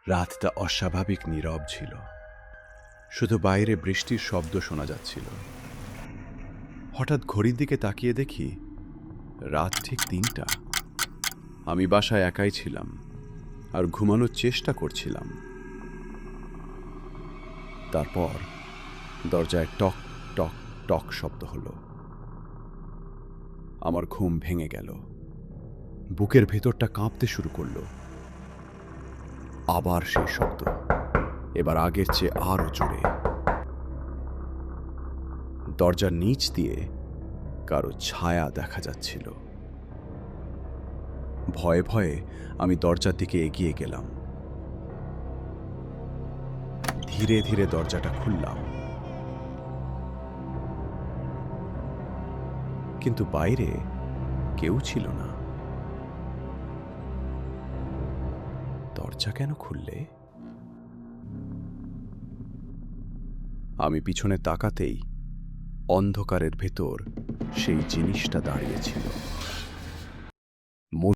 রাতটা অস্বাভাবিক নীরব ছিল। শুধু বাইরে বৃষ্টির শব্দ শোনা যাচ্ছিল। হঠাৎ ঘড়ির দিকে তাকিয়ে দেখি রাত ঠিক ৩টা। আমি বাসায় একাই ছিলাম আর ঘুমানোর চেষ্টা করছিলাম। তারপর দরজায় টক টক টক শব্দ হলো। আমার ঘুম ভেঙে গেল। বুকের ভেতরটা কাঁপতে শুরু করলো। আবার সেই শব্দ, এবার আগের চেয়ে আরো জোরে। দরজার নিচ দিয়ে কারো ছায়া দেখা যাচ্ছিল। ভয়ে ভয়ে আমি দরজার দিকে এগিয়ে গেলাম। ধীরে ধীরে দরজাটা খুললাম, কিন্তু বাইরে কেউ ছিল না। দরজা কেন খুললে? আমি পিছনে তাকাতেই অন্ধকারের ভেতর সেই জিনিসটা দাঁড়িয়েছিল।